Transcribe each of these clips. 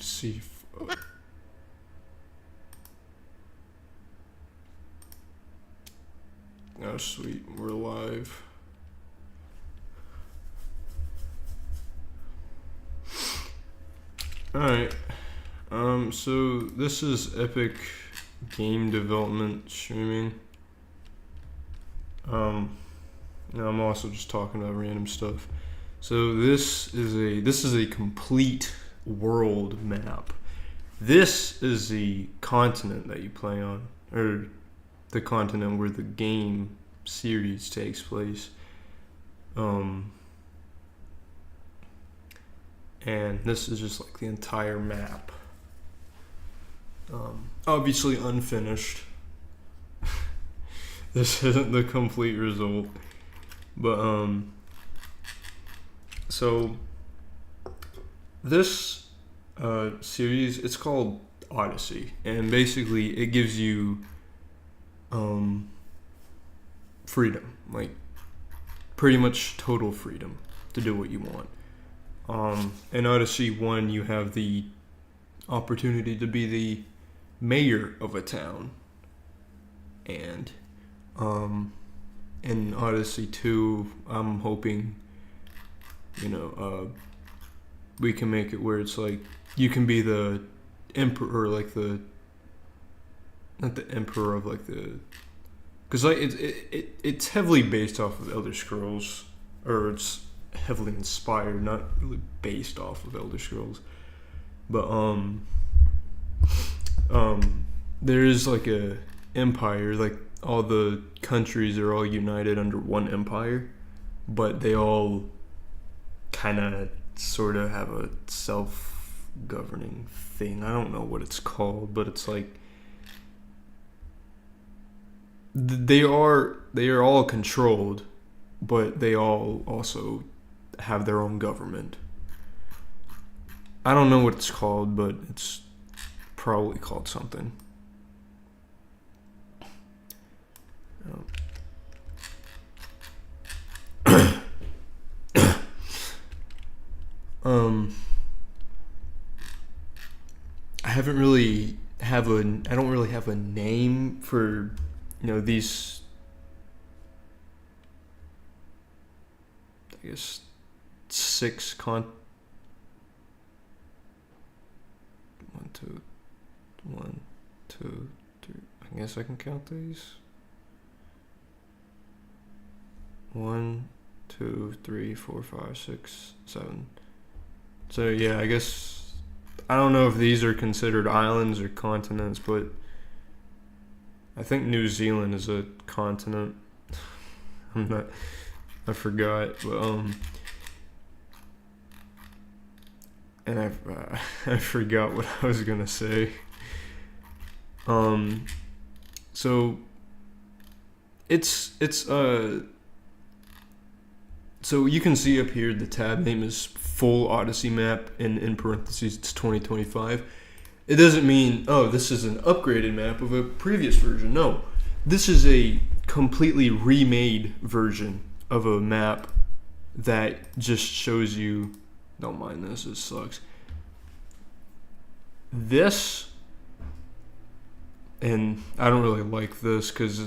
see. Oh, sweet. We're live. Alright. So this is Epic Game Development Streaming. Now I'm also just talking about random stuff. So this is a complete world map. This is the continent that you play on, or the continent where the game series takes place. And this is just like the entire map. Obviously unfinished. This isn't the complete result. But, so this series, it's called Odyssey. And basically it gives you freedom. Like, pretty much total freedom to do what you want. In Odyssey 1, you have the opportunity to be the mayor of a town. And in Odyssey 2, I'm hoping, we can make it where it's like you can be the emperor, like not the emperor of like the, because like it's heavily based off of Elder Scrolls, or it's heavily inspired, not really based off of Elder Scrolls, but there is like a empire, like all the countries are all united under one empire, but they all kind of sort of have a self-governing thing. I don't know what it's called, but it's like they are all controlled, but they all also have their own government. I don't know what it's called, but it's probably called something. I don't really have a name for, these, I guess, 6 1, 2, 1, 2, 3. I guess I can count these. 1, 2, 3, 4, 5, 6, 7. So yeah, I guess I don't know if these are considered islands or continents, but I think New Zealand is a continent. I forgot, but and I forgot what I was gonna say. So so you can see up here the tab name is Full Odyssey Map, and in parentheses it's 2025. It doesn't mean, this is an upgraded map of a previous version. No, this is a completely remade version of a map that just shows you, don't mind this, it sucks. This, and I don't really like this because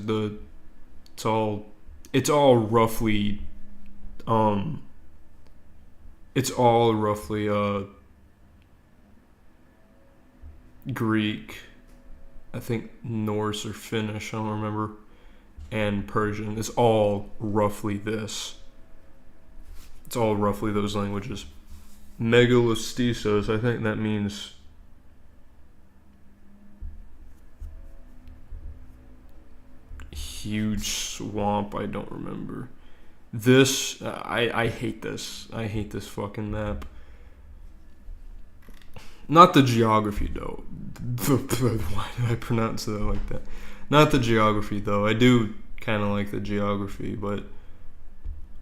it's all roughly Greek, I think Norse or Finnish, I don't remember, and Persian. It's all roughly this. It's all roughly those languages. Megalostistos, I think that means huge swamp. I don't remember. This, I hate this. I hate this fucking map. Not the geography, though. Why did I pronounce it like that? Not the geography, though. I do kind of like the geography, but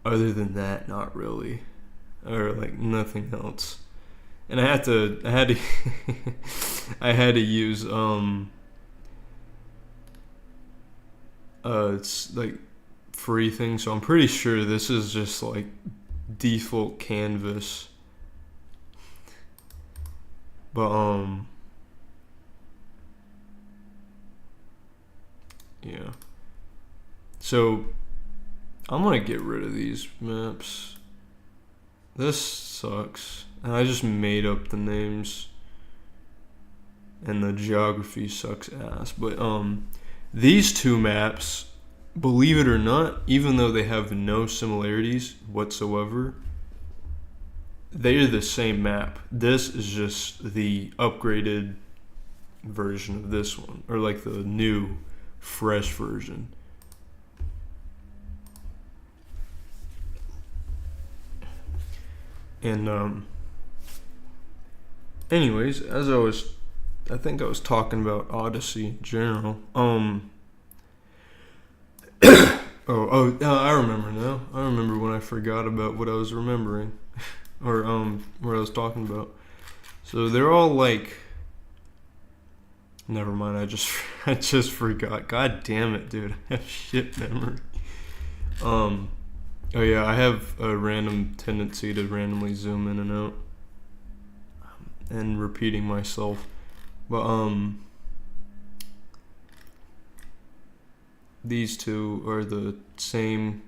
other than that, not really. Or, like, nothing else. And I had to I had to use, it's, like, free thing, so I'm pretty sure this is just, like, default canvas. But yeah. So I'm gonna get rid of these maps. This sucks. And I just made up the names. And the geography sucks ass. But these two maps, believe it or not, even though they have no similarities whatsoever, they're the same map. This is just the upgraded version of this one, or like the new, fresh version. And anyways, I think I was talking about Odyssey in general. I remember now. I remember when I forgot about what I was remembering, or what I was talking about. So they're all like. Never mind. I just forgot. God damn it, dude. I have shit memory. Oh yeah, I have a random tendency to randomly zoom in and out, and repeating myself. But these two are the same.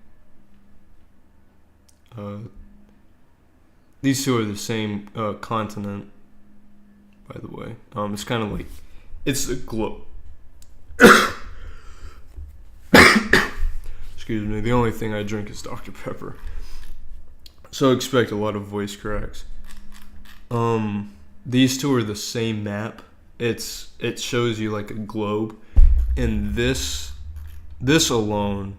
These two are the same continent. By the way, it's kind of like it's a globe. Excuse me. The only thing I drink is Dr. Pepper, so expect a lot of voice cracks. These two are the same map. It shows you like a globe, and this alone.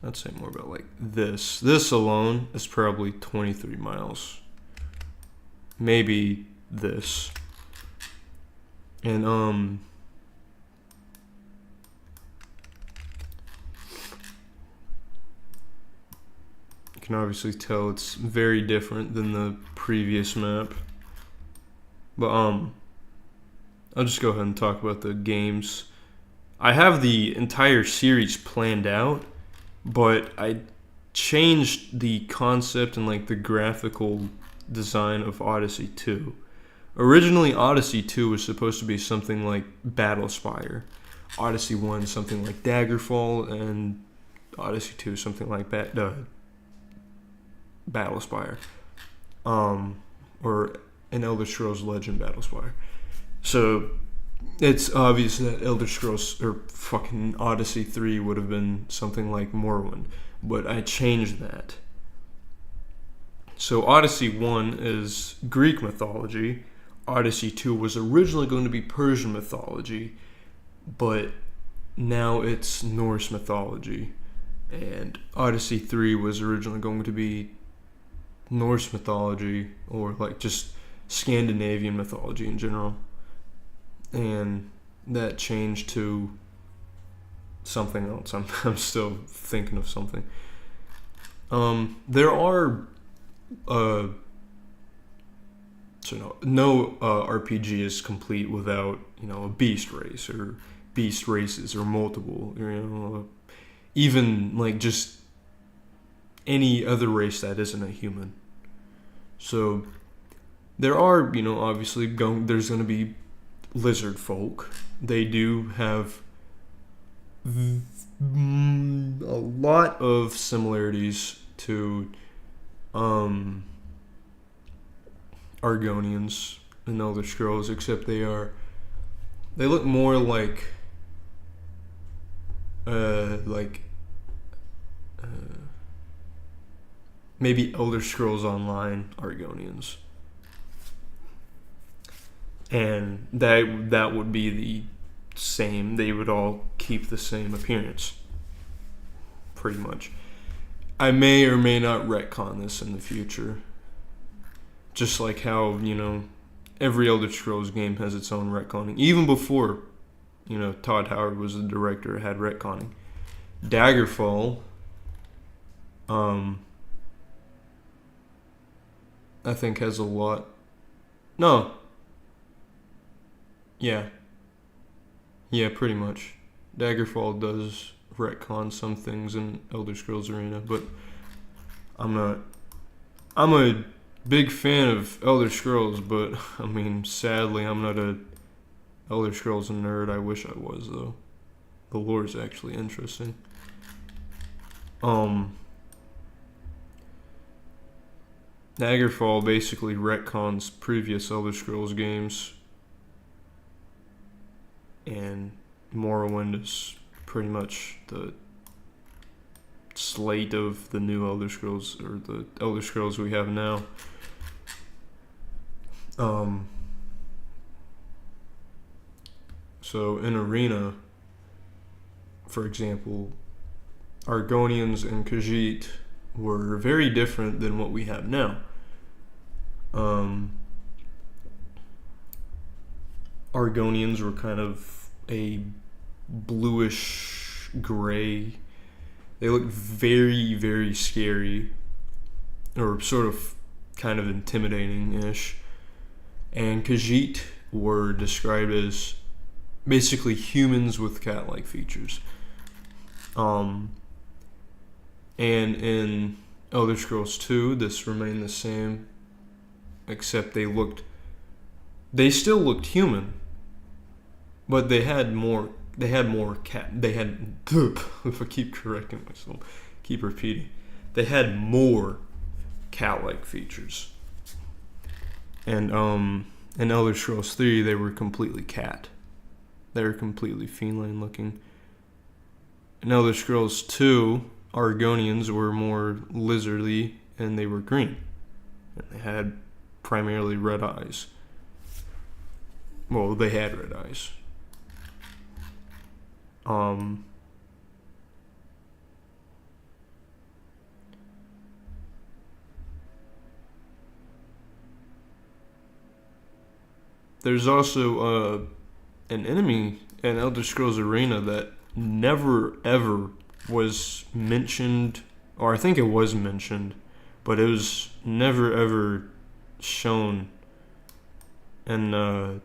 I'd say more about like this. This alone is probably 23 miles. Maybe this. And you can obviously tell it's very different than the previous map. But I'll just go ahead and talk about the games. I have the entire series planned out, but I changed the concept and like the graphical design of Odyssey 2. Originally, Odyssey 2 was supposed to be something like Battlespire. Odyssey 1 something like Daggerfall, and Odyssey 2 something like Battlespire. Or an Elder Scrolls Legend Battlespire. So it's obvious that Elder Scrolls or fucking Odyssey 3 would have been something like Morrowind, but I changed that. So Odyssey 1 is Greek mythology. Odyssey 2 was originally going to be Persian mythology, but now it's Norse mythology. And Odyssey 3 was originally going to be Norse mythology, or like just Scandinavian mythology in general. And that changed to something else. I'm still thinking of something. There are no RPG is complete without a beast race or beast races or multiple. Even like just any other race that isn't a human. So there are obviously there's going to be lizard folk. They do have a lot of similarities to Argonians in Elder Scrolls, except they look more like maybe Elder Scrolls Online Argonians. And that would be the same. They would all keep the same appearance, pretty much. I may or may not retcon this in the future. Just like how, every Elder Scrolls game has its own retconning. Even before, Todd Howard was the director, had retconning. Daggerfall, I think has a lot. No. Yeah, pretty much. Daggerfall does retcon some things in Elder Scrolls Arena, but I'm a big fan of Elder Scrolls, but I mean, sadly, I'm not a Elder Scrolls nerd. I wish I was though. The lore is actually interesting. Daggerfall basically retcons previous Elder Scrolls games, and Morrowind is pretty much the slate of the new Elder Scrolls, or the Elder Scrolls we have now. So in Arena, for example, Argonians and Khajiit were very different than what we have now. Argonians were kind of a bluish gray. They looked very, very scary, or sort of kind of intimidating-ish. And Khajiit were described as basically humans with cat-like features. And in Elder Scrolls 2, this remained the same, except they still looked human, but they had more cat. If I keep correcting myself, keep repeating, they had more cat-like features. And in Elder Scrolls 3, they were completely cat. They were completely feline looking. In Elder Scrolls 2, Argonians were more lizardy, and they were green. And they had primarily red eyes. Well, they had red eyes. There's also an enemy in Elder Scrolls Arena that never ever was mentioned, or I think it was mentioned, but it was never ever shown in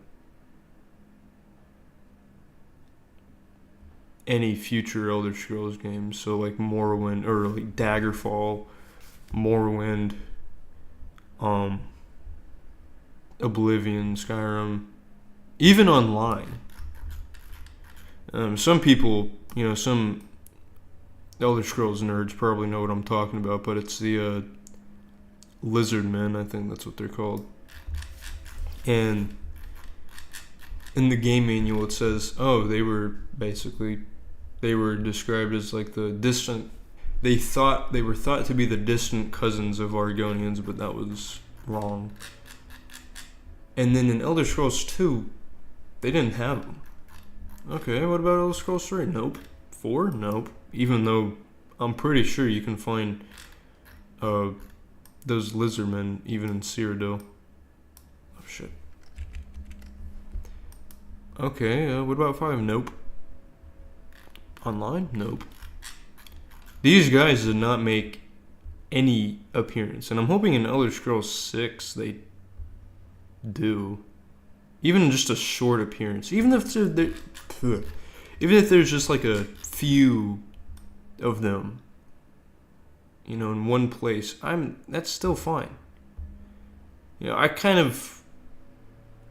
any future Elder Scrolls games. So like Morrowind, or like Daggerfall, Morrowind, Oblivion, Skyrim, even online. Some people, some Elder Scrolls nerds probably know what I'm talking about, but it's the lizard men, I think that's what they're called. And in the game manual it says, they were described as like the distant, they were thought to be the distant cousins of Argonians, but that was wrong. And then in Elder Scrolls 2, they didn't have them. Okay, what about Elder Scrolls 3? Nope. 4? Nope. Even though I'm pretty sure you can find those lizardmen even in Cyrodiil. Oh shit. Okay, what about 5? Nope. Online? Nope. These guys did not make any appearance, and I'm hoping in Elder Scrolls 6 they do. Even just a short appearance. Even if there's just like a few of them, in one place, that's still fine. I kind of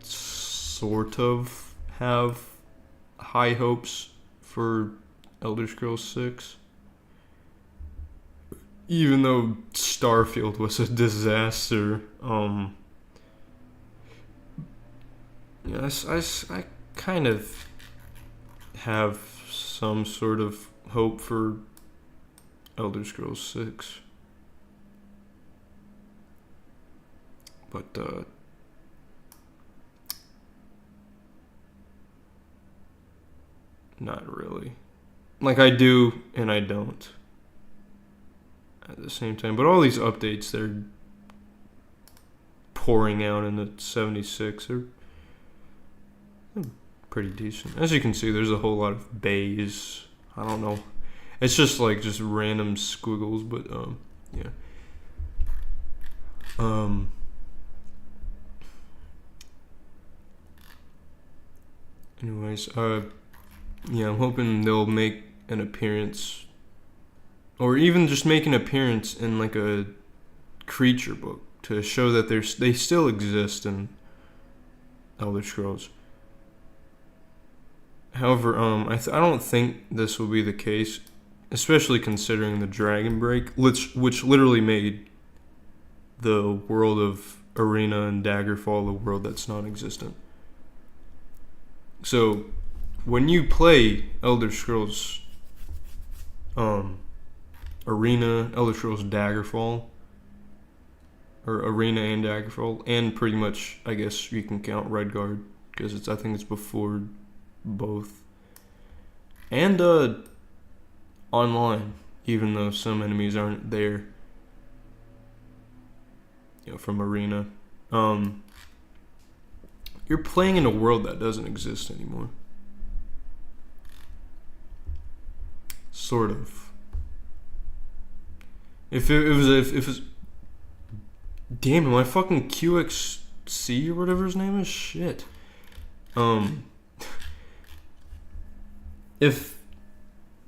sort of have high hopes for Elder Scrolls 6. Even though Starfield was a disaster, I kind of have some sort of hope for Elder Scrolls 6. But, not really. Like, I do and I don't at the same time. But all these updates they're pouring out in the 76 are pretty decent. As you can see, there's a whole lot of bays. I don't know. It's just random squiggles, but yeah. Anyways, I'm hoping they'll make an appearance, or even just make an appearance in like a creature book to show that they still exist in Elder Scrolls. However, I don't think this will be the case, especially considering the Dragon Break, which literally made the world of Arena and Daggerfall a world that's non-existent. So, when you play Elder Scrolls Arena, Elder Scrolls Daggerfall, or Arena and Daggerfall, and pretty much, I guess you can count Redguard, because I think it's before both. And online, even though some enemies aren't there, from Arena. You're playing in a world that doesn't exist anymore. Sort of. If it was damn, my fucking QXC or whatever his name is, shit. If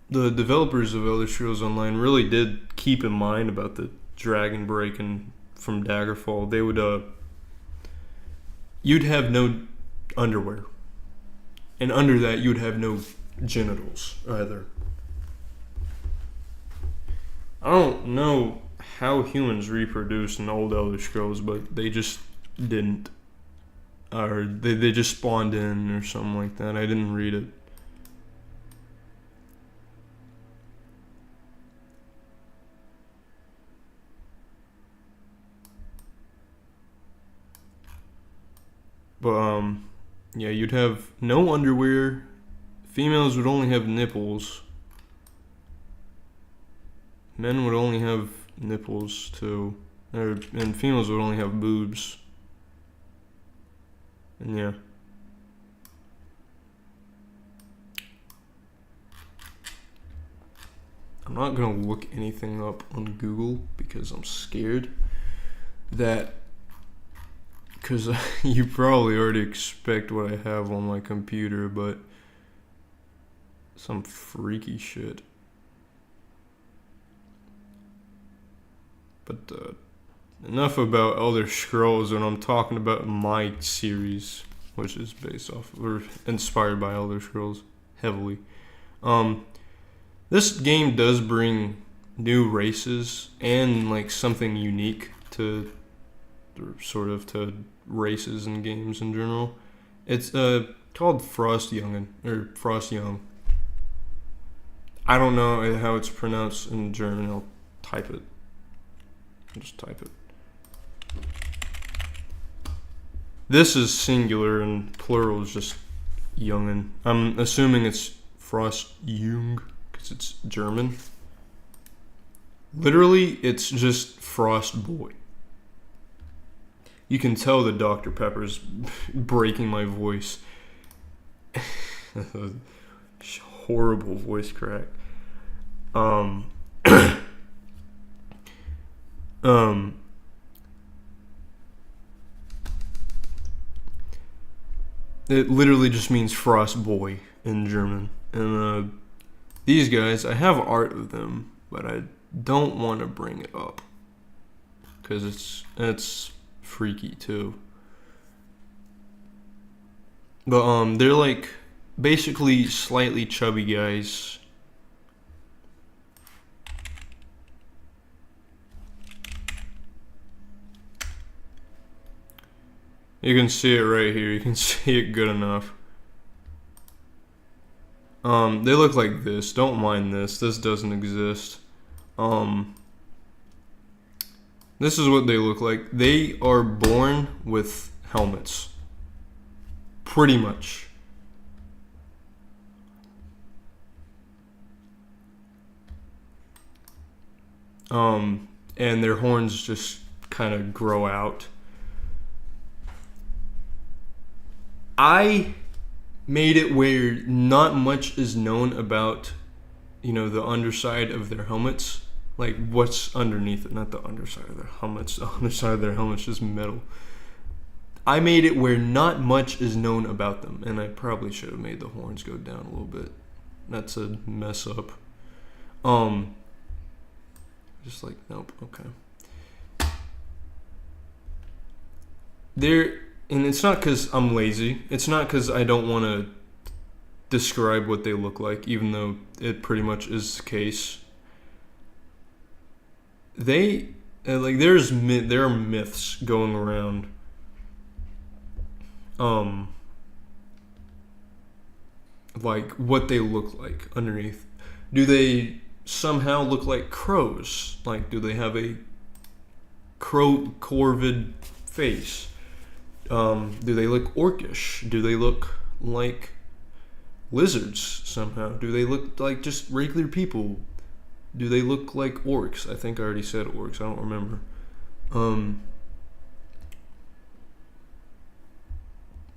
the developers of Elder Scrolls Online really did keep in mind about the Dragon Break and from Daggerfall, they would you'd have no underwear, and under that you'd have no genitals either. I don't know how humans reproduce in old Elder Scrolls, but they just didn't, or they just spawned in or something like that. I didn't read it. But, yeah, you'd have no underwear. Females would only have nipples. Men would only have nipples, too. And females would only have boobs. And, yeah. I'm not gonna look anything up on Google because I'm scared that... Because you probably already expect what I have on my computer, but some freaky shit. But enough about Elder Scrolls when I'm talking about my series, which is based off or inspired by Elder Scrolls heavily. This game does bring new races and like something unique to races and games in general. It's called Frost Young. I don't know how it's pronounced in German. I'll type it. Just type it. This is singular and plural is just Jungen. I'm assuming it's Frost Jung because it's German. Literally, it's just Frost Boy. You can tell the Dr. Pepper's breaking my voice. Horrible voice crack. It literally just means Frost Boy in German. And these guys, I have art of them, but I don't want to bring it up because it's freaky too. But they're like basically slightly chubby guys. You can see it right here. You can see it good enough. They look like this. Don't mind this. This doesn't exist. This is what they look like. They are born with helmets. Pretty much. And their horns just kind of grow out. I made it where not much is known about, the underside of their helmets. Like, what's underneath it, not the underside of their helmets. The underside of their helmets is metal. I made it where not much is known about them, and I probably should have made the horns go down a little bit. That's a mess up. Just like, nope, okay. they're, and it's not because I'm lazy. It's not because I don't want to describe what they look like, even though it pretty much is the case. They like there are myths going around. Like what they look like underneath. Do they somehow look like crows? Like, do they have a corvid face? Do they look orcish? Do they look like lizards somehow? Do they look like just regular people? Do they look like orcs? I think I already said orcs. I don't remember.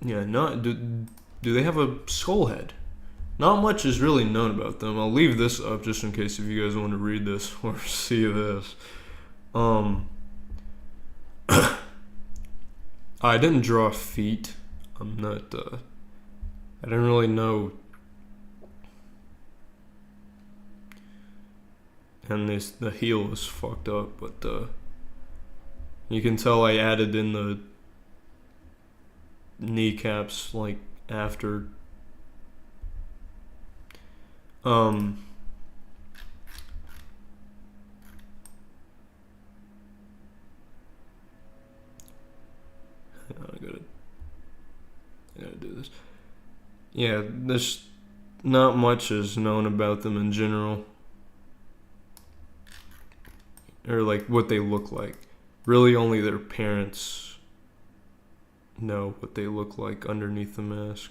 Yeah, not do they have a skull head? Not much is really known about them. I'll leave this up just in case if you guys want to read this or see this. I didn't draw feet. I'm not. I didn't really know. And the heel is fucked up, but you can tell I added in the kneecaps like after. I gotta do this. Yeah, there's not much is known about them in general. Or like what they look like. Really only their parents know what they look like underneath the mask.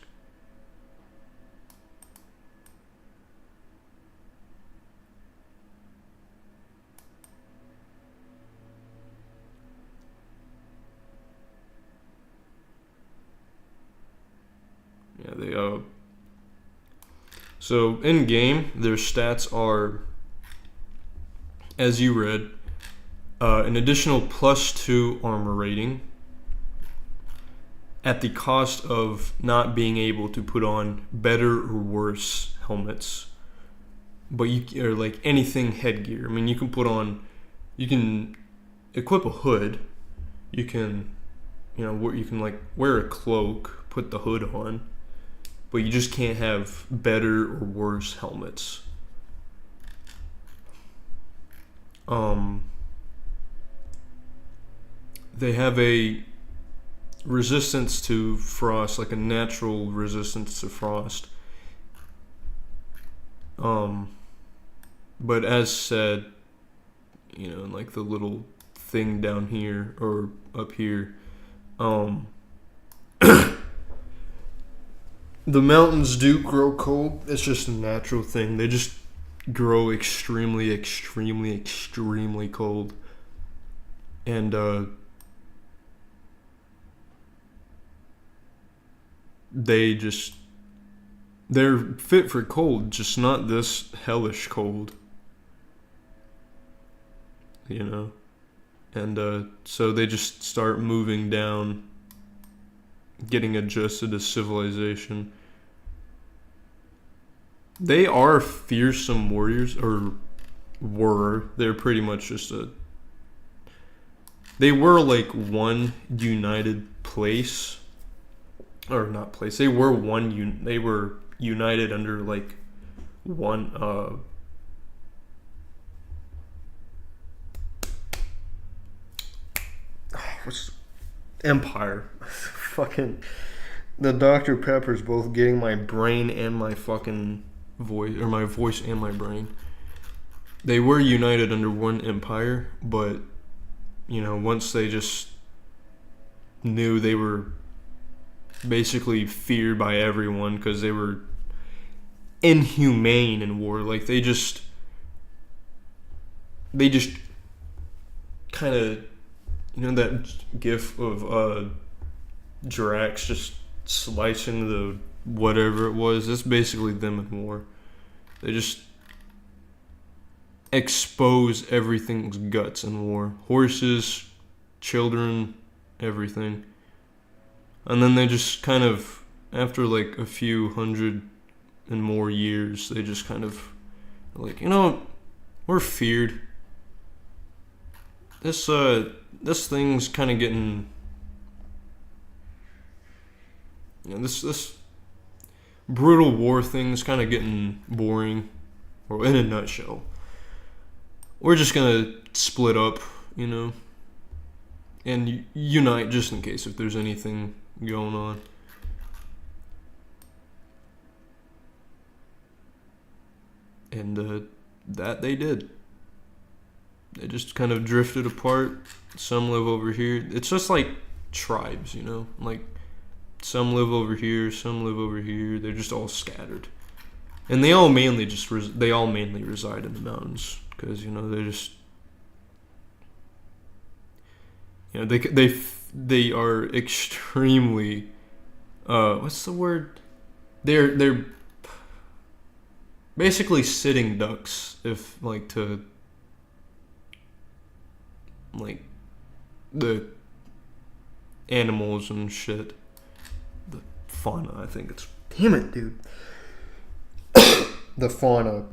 Yeah, they so in game their stats are, as you read, an additional +2 armor rating at the cost of not being able to put on better or worse helmets. But or like anything headgear. I mean, you can equip a hood. You can, you can like wear a cloak, put the hood on, but you just can't have better or worse helmets. They have a resistance to frost, like a natural resistance to frost. But as said, like the little thing down here or up here, the mountains do grow cold. It's just a natural thing. They just grow extremely, extremely, extremely cold. And they're fit for cold, just not this hellish cold. And so they just start moving down, getting adjusted to civilization. They are fearsome warriors, or were. They're pretty much just they were like one united place. Or not place. They were they were united under like one what's empire. Fucking the Dr. Pepper's both getting my brain and my fucking voice, or my voice and my brain. They were united under one empire, but once they just knew they were basically feared by everyone because they were inhumane in war. Like they just kind of, that gif of Drax just slicing the whatever it was. That's basically them in war. They just expose everything's guts in war. Horses, children, everything. And then they just kind of, after like a few hundred and more years, they just kind of like, we're feared. This thing's kind of getting this brutal war thing is kind of getting boring. Or in a nutshell, we're just gonna split up, and unite just in case if there's anything going on. And that they did. They just kind of drifted apart. Some live over here. It's just like tribes, like some live over here, some live over here. They're just all scattered, and they all mainly reside in the mountains because they just they are extremely what's the word? They're basically sitting ducks, if the animals and shit. The fauna, I think it's. Damn it, dude. The fauna.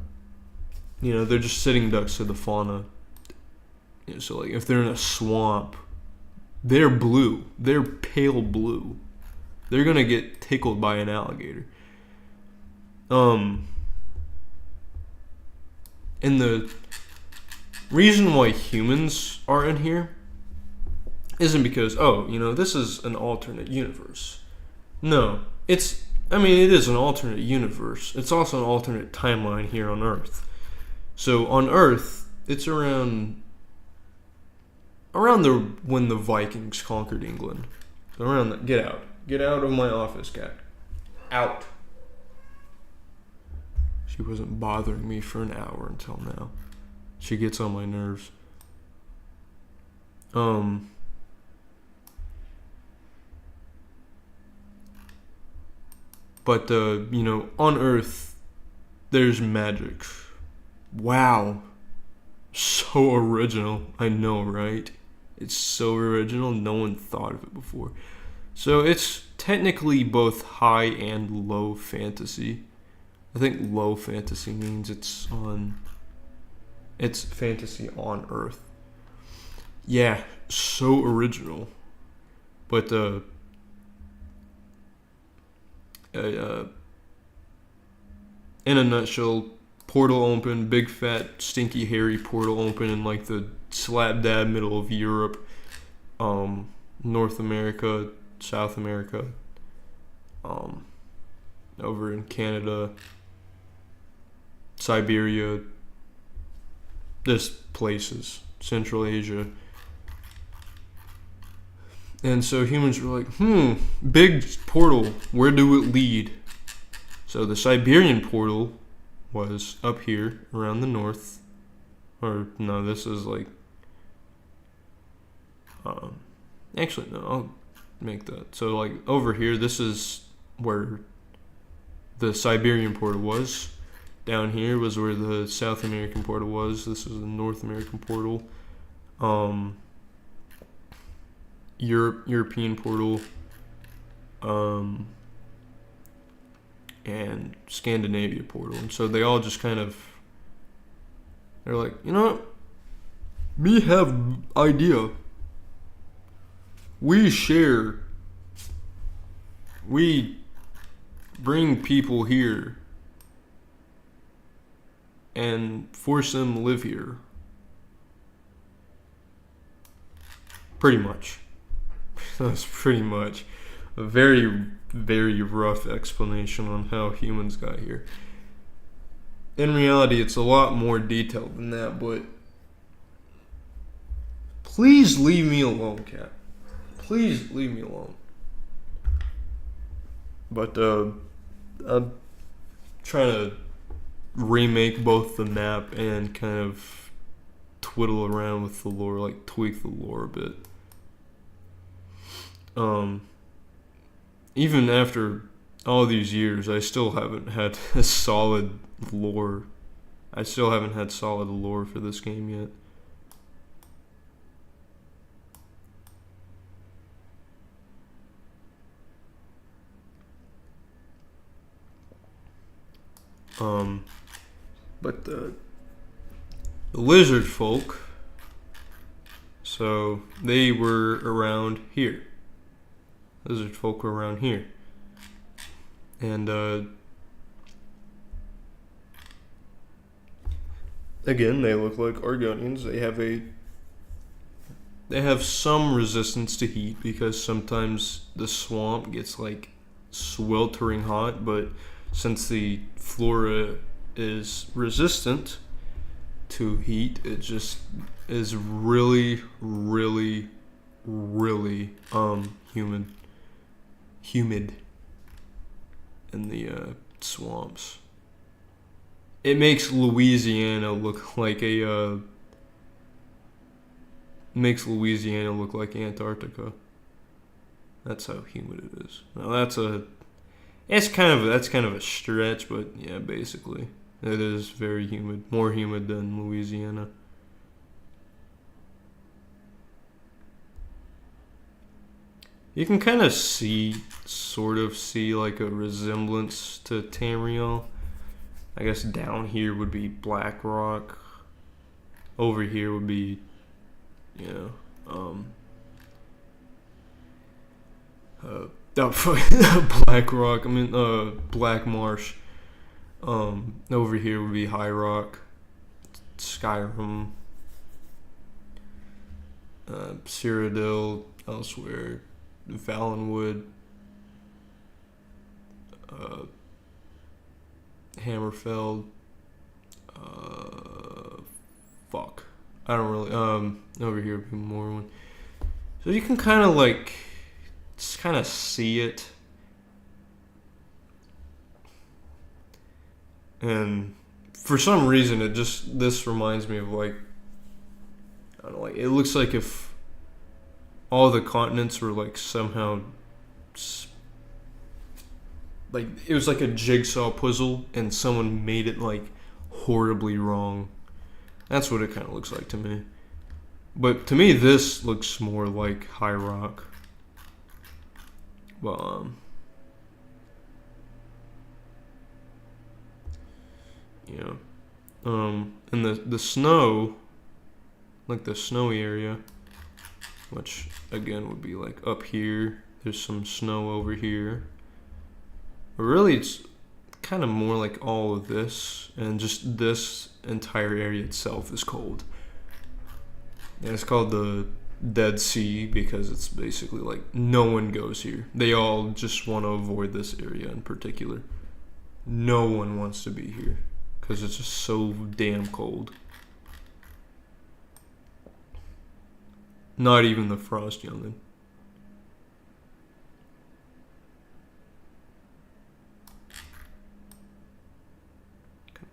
They're just sitting ducks to the fauna. So, if they're in a swamp, they're blue. They're pale blue. They're gonna get tickled by an alligator. And the reason why humans are in here isn't because, this is an alternate universe. No, it is an alternate universe. It's also an alternate timeline here on Earth. So on Earth, it's around when the Vikings conquered England. So around that. Get out of my office, cat. Out. She wasn't bothering me for an hour until now. She gets on my nerves. But on Earth, there's magic. Wow. So original. I know, right? It's so original. No one thought of it before. So it's technically both high and low fantasy. I think low fantasy means it's fantasy on Earth. Yeah, so original. But in a nutshell, portal open, big fat stinky hairy portal open in the slap dab middle of Europe, North America, South America, over in Canada, Siberia, just places, Central Asia. And so humans were like, big portal, where do it lead? So the Siberian portal was up here around the north. Or no, this is actually no, I'll make that. So over here, this is where the Siberian portal was. Down here was where the South American portal was. This is the North American portal. European portal. And Scandinavia portal. And so they all just they're like, what? Me have idea. We share. We bring people here and force them to live here. Pretty much. That's pretty much a very, very rough explanation on how humans got here. In reality, it's a lot more detailed than that, but please leave me alone, cat. Please leave me alone. But I'm trying to remake both the map and kind of twiddle around with the lore, tweak the lore a bit. Even after all these years, I still haven't had a solid lore. I still haven't had solid lore for this game yet. But the lizard folk, so they were around here. Lizard folk were around here. And again, they look like Argonians. They have some resistance to heat because sometimes the swamp gets like sweltering hot, but since the flora is resistant to heat, it just is really, really, really humid in the swamps. It makes Louisiana look like Antarctica. That's how humid it is. Now that's kind of a stretch, but yeah, basically it is very humid, more humid than Louisiana. You can kind of sort of see like a resemblance to Tamriel. I guess down here would be Black Rock. Over here would be, Black Rock. Black Marsh. Over here would be High Rock, Skyrim, Cyrodiil, elsewhere, Valenwood, Hammerfell. Fuck. I don't really. Over here would be Morrowind. So you can kind of like, just kind of see it. And for some reason, this reminds me of like, I don't know, like it looks like if all the continents were like somehow, like it was like a jigsaw puzzle and someone made it like horribly wrong. That's what it kind of looks like to me. But to me, this looks more like High Rock. But yeah. And the snow, like the snowy area, which again would be like up here. There's some snow over here. But really, it's kind of more like all of this, and just this entire area itself is cold. And it's called the Dead Sea because it's basically like no one goes here. They all just want to avoid this area in particular. No one wants to be here because it's just so damn cold. Not even the Frost Youngin.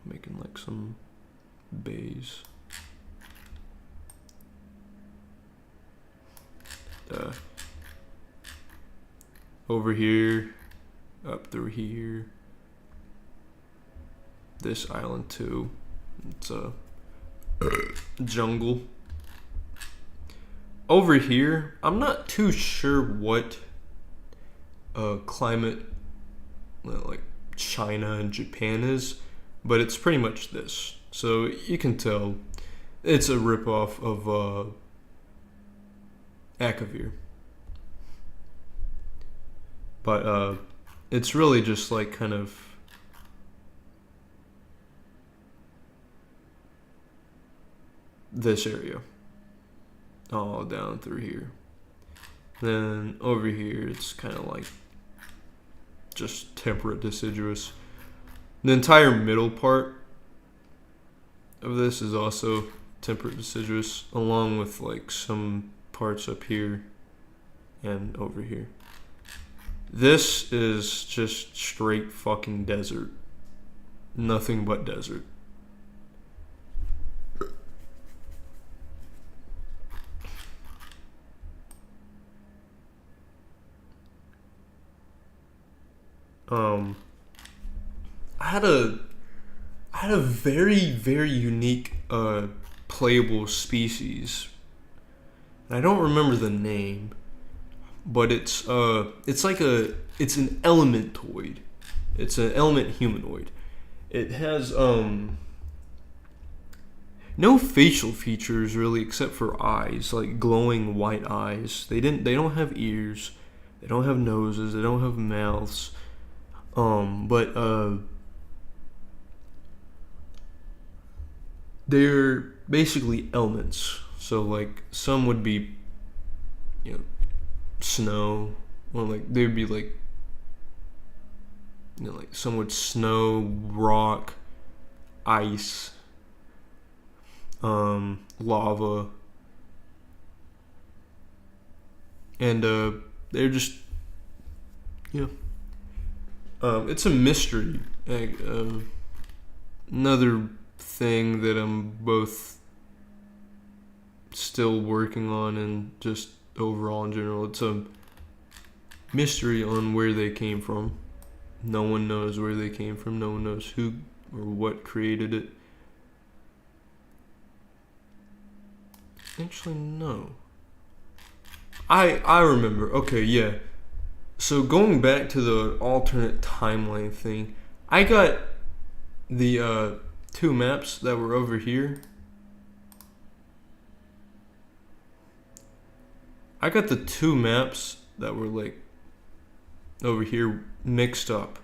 Making like some bays. Over here, up through here. This island too. It's a jungle. Over here, I'm not too sure what climate like China and Japan is, but it's pretty much this. So you can tell it's a ripoff of Akavir. But it's really just like kind of this area. All down through here. Then over here it's kind of like just temperate deciduous. The entire middle part of this is also temperate deciduous, along with like some parts up here and over here. This is just straight fucking desert. Nothing but desert. I had a very, very unique playable species. I don't remember the name, but it's an elementoid. It's an element humanoid. It has no facial features really, except for eyes, like glowing white eyes. They don't have ears. They don't have noses. They don't have mouths. But they're basically elements. So like some would be, you know, snow, or like they would be like, you know, like some would snow, rock, ice, lava, and they're just, you know, it's a mystery. Another thing that I'm both still working on, and just overall in general, it's a mystery on where they came from. No one knows where they came from. No one knows who or what created it. Actually, no. I remember. Okay, yeah. So going back to the alternate timeline thing, I got the two maps that were over here. I got the two maps that were like over here mixed up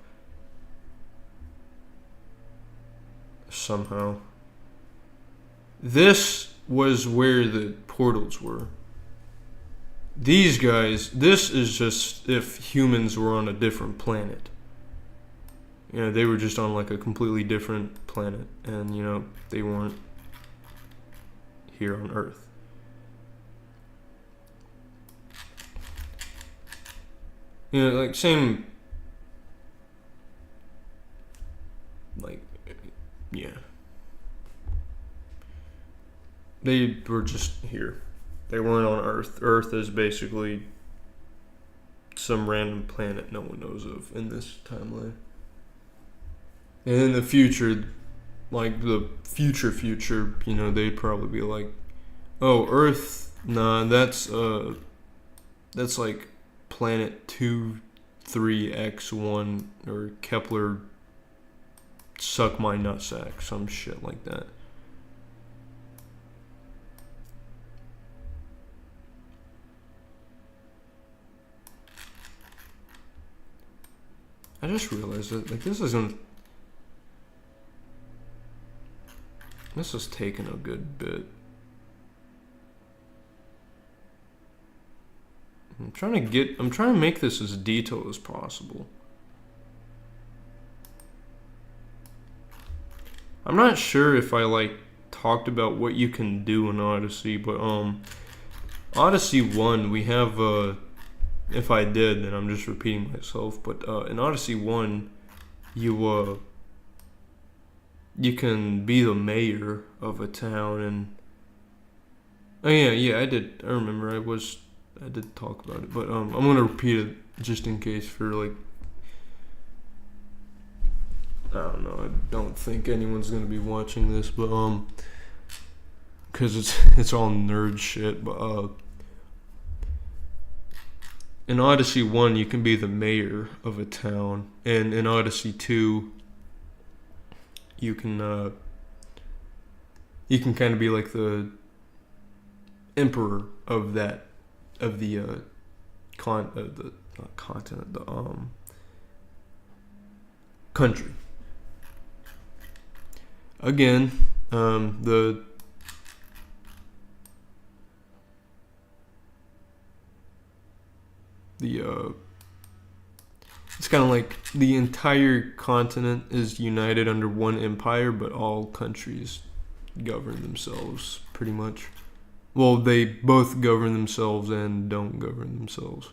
somehow. This was where the portals were. These guys, this is just if humans were on a different planet. You know, they were just on like a completely different planet, and you know, they weren't here on Earth. You know, like same, like, yeah. They were just here. They weren't on Earth. Earth is basically some random planet no one knows of in this timeline. And in the future, like the future, you know, they'd probably be like, oh, Earth, nah, that's like planet 23X1 or Kepler suck my nutsack, some shit like that. I just realized that like this is taking a good bit. I'm trying to make this as detailed as possible. I'm not sure if I like talked about what you can do in Odyssey, but Odyssey 1 we have if I did, then I'm just repeating myself, but in Odyssey 1 you can be the mayor of a town, and oh yeah, I remember I did talk about it, but I'm gonna repeat it just in case for like, I don't know, I don't think anyone's gonna be watching this, but because it's all nerd shit, but in Odyssey 1 you can be the mayor of a town, and in Odyssey 2 you can kind of be like the emperor of the country. Again, it's kind of like the entire continent is united under one empire, but all countries govern themselves pretty much. Well, they both govern themselves and don't govern themselves.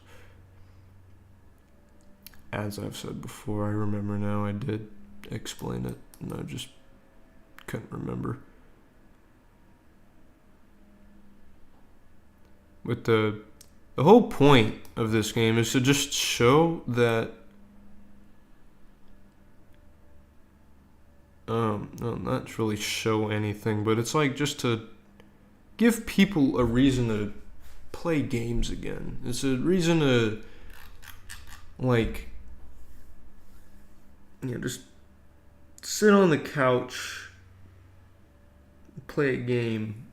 As I've said before, I remember now, I did explain it, and I just couldn't remember. But the whole point of this game is to just show that no, not really show anything, but it's like just to give people a reason to play games again. It's a reason to, like, you know, just sit on the couch, play a game,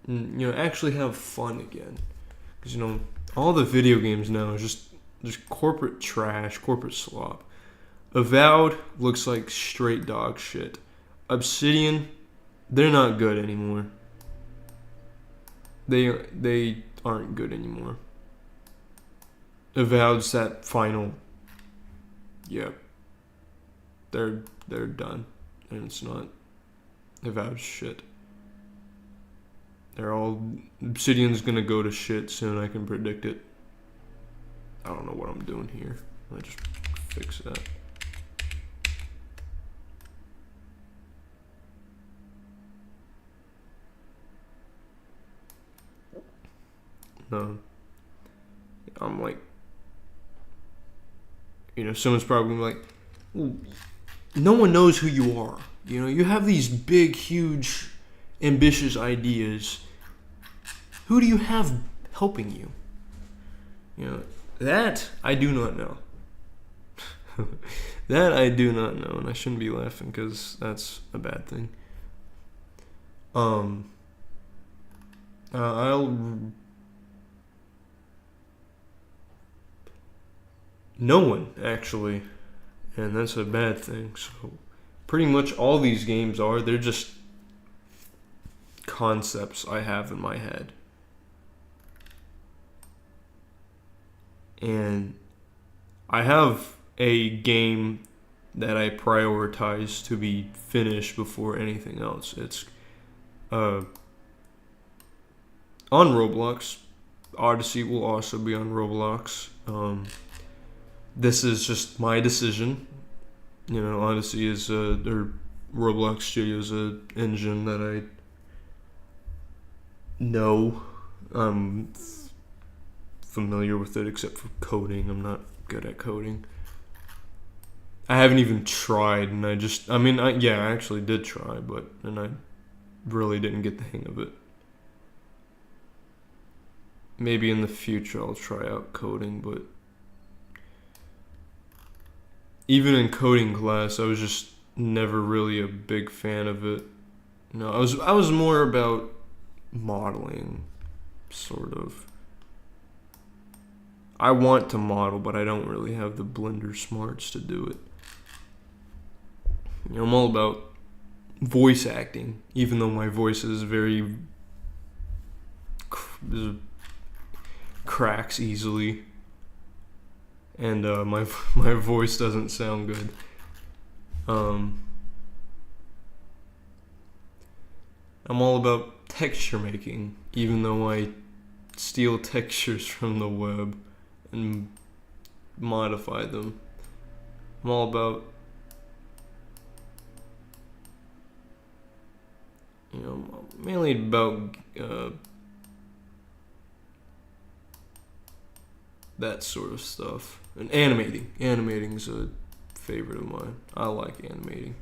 and, you know, actually have fun again. Because, you know, all the video games now is just corporate trash, corporate slop. Avowed looks like straight dog shit. Obsidian, they're not good anymore. They aren't good anymore. Avowed's that final. Yep. They're done, and it's not. Avowed shit. They're all. Obsidian's gonna go to shit soon. I can predict it. I don't know what I'm doing here. I just fix that. No. I'm like, someone's probably like, well, no one knows who you are. You have these big, huge, ambitious ideas. Who do you have helping you? That I do not know. That I do not know, and I shouldn't be laughing because that's a bad thing. No one, actually, and that's a bad thing. So, pretty much all these games they're just concepts I have in my head. And I have a game that I prioritize to be finished before anything else. It's on Roblox. Odyssey will also be on Roblox. This is just my decision. Odyssey is or Roblox Studios a engine that I know. I'm familiar with it except for coding. I'm not good at coding. I haven't even tried, and I actually did try, and I really didn't get the hang of it. Maybe in the future I'll try out coding, but even in coding class, I was just never really a big fan of it. I was more about modeling, sort of. I want to model, but I don't really have the Blender smarts to do it. I'm all about voice acting, even though my voice is very cracks easily. And my voice doesn't sound good. I'm all about texture making, even though I steal textures from the web and modify them. I'm all about, mainly about that sort of stuff. And animating. Animating's a favorite of mine. I like animating.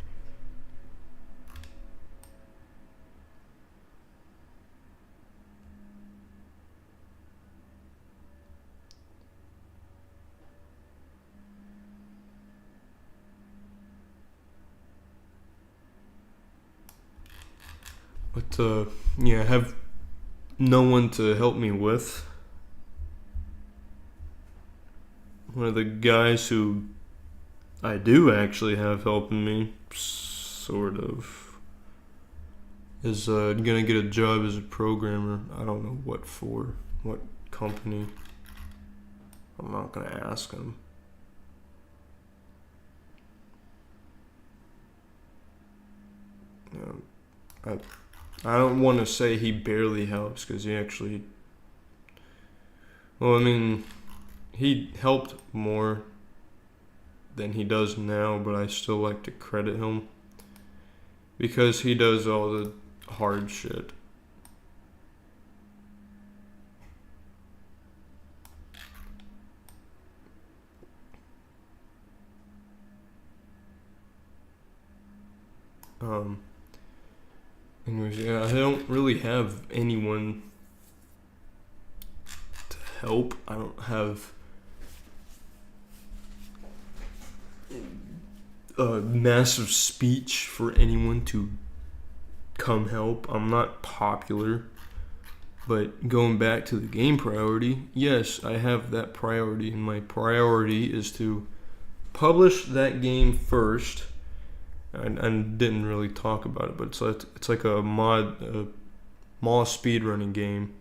But I have no one to help me with. One of the guys who I do actually have helping me, sort of, is gonna get a job as a programmer. I don't know what company. I'm not gonna ask him. I don't want to say he barely helps, because he actually, he helped more than he does now, but I still like to credit him because he does all the hard shit. Anyways, I don't really have anyone to help. I don't have a massive speech for anyone to come help. I'm not popular, but going back to the game priority, yes, I have that priority, and my priority is to published that game first. I didn't really talk about it, but it's like a mall speedrunning game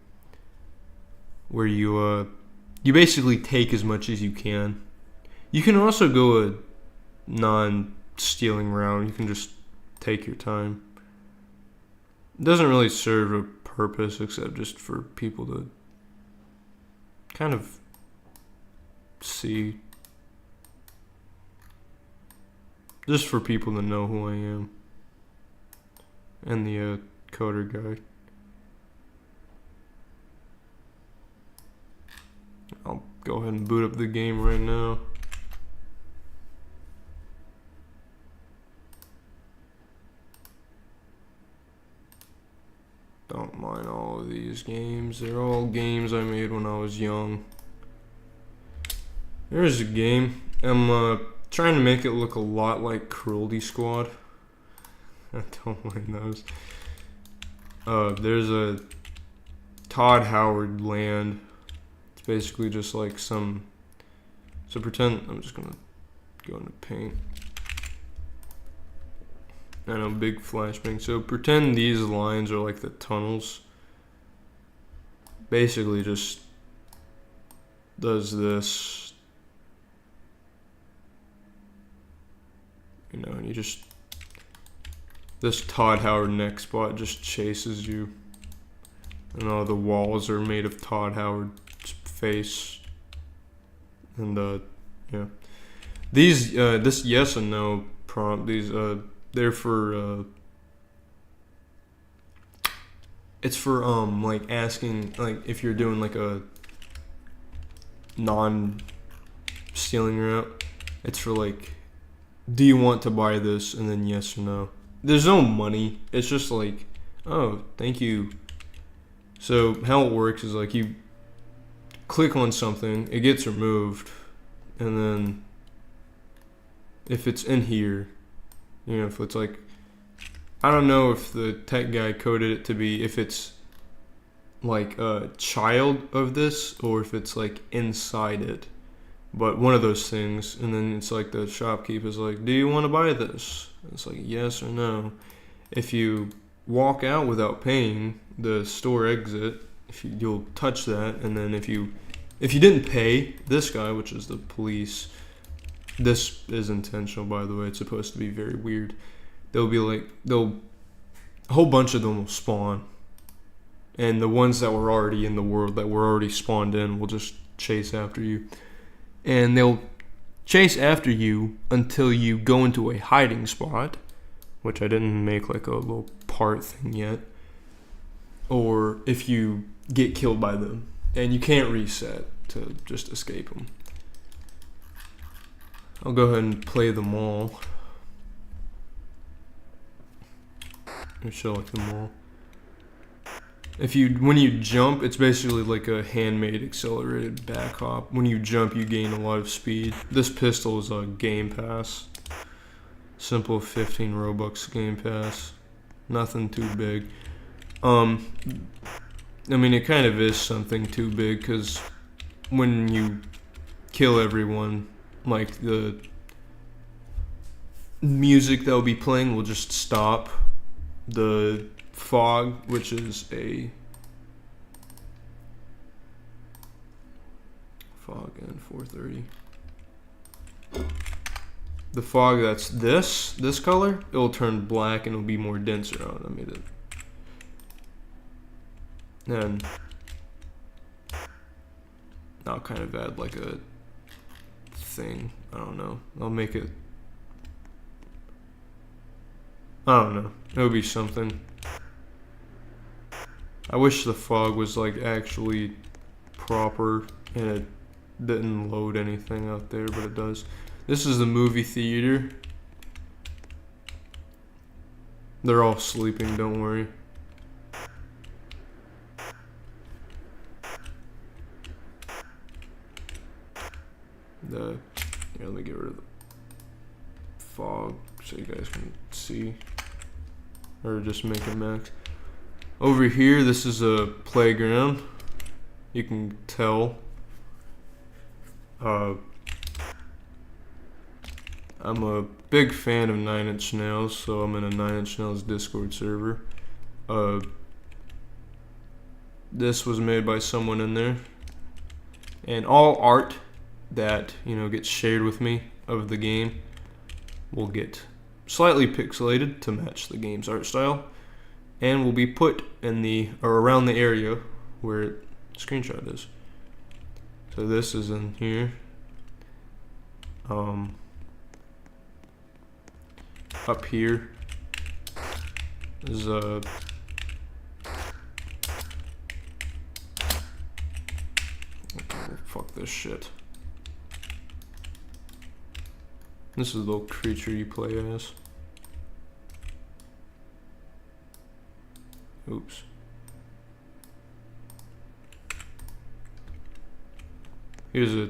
where you basically take as much as you can. You can also go a non-stealing route. You can just take your time. It doesn't really serve a purpose except just for people to kind of see. Just for people to know who I am. And the coder guy. I'll go ahead and boot up the game right now. Don't mind all of these games. They're all games I made when I was young. There's a game. I'm trying to make it look a lot like Cruelty Squad. I don't mind those. There's a Todd Howard land. It's basically just like some. So pretend I'm just gonna go into paint. I know, big flashbang. So pretend these lines are like the tunnels. Basically just does this. You know, and you just, this Todd Howard neck spot just chases you. And all the walls are made of Todd Howard's face. And, yeah. These, this yes and no prompt, these, they're for, it's for, like, asking, like, if you're doing, like, a non-stealing route, it's for, like, do you want to buy this? And then yes or no. There's no money. It's just like, oh, thank you. So how it works is like you click on something, it gets removed, and then if it's in here, you know, if it's like, I don't know if the tech guy coded it to be if it's like a child of this or if it's like inside it. But one of those things, and then it's like the shopkeeper's like, do you want to buy this? It's like, yes or no. If you walk out without paying, the store exit, you'll touch that, and then if you didn't pay, this guy, which is the police, this is intentional, by the way, it's supposed to be very weird. They'll be like, a whole bunch of them will spawn, and the ones that were already in the world, that were already spawned in, will just chase after you. And they'll chase after you until you go into a hiding spot, which I didn't make like a little part thing yet, or if you get killed by them and you can't reset to just escape them. I'll go ahead and play them all. I'll show like them all. When you jump, it's basically like a handmade accelerated back hop. When you jump, you gain a lot of speed. This pistol is a Game Pass. Simple 15 Robux Game Pass. Nothing too big. I mean, it kind of is something too big because when you kill everyone, like the music that will be playing will just stop. The fog, which is a fog and 430. The fog that's this color, it'll turn black and it'll be more denser out. I made it. And I'll kind of add like a thing. I don't know. I'll make it. I don't know. It'll be something. I wish the fog was like actually proper and it didn't load anything out there, but it does. This is the movie theater. They're all sleeping, don't worry. Here, let me get rid of the fog so you guys can see. Or just make it max. Over here, this is a playground. You can tell. I'm a big fan of 9 Inch Nails, so I'm in a 9 Inch Nails Discord server. This was made by someone in there, and all art that gets shared with me of the game will get slightly pixelated to match the game's art style, and will be put in the or around the area where the screenshot is. So this is in here. Up here is fuck this shit. This is the little creature you play as. Oops. Here's a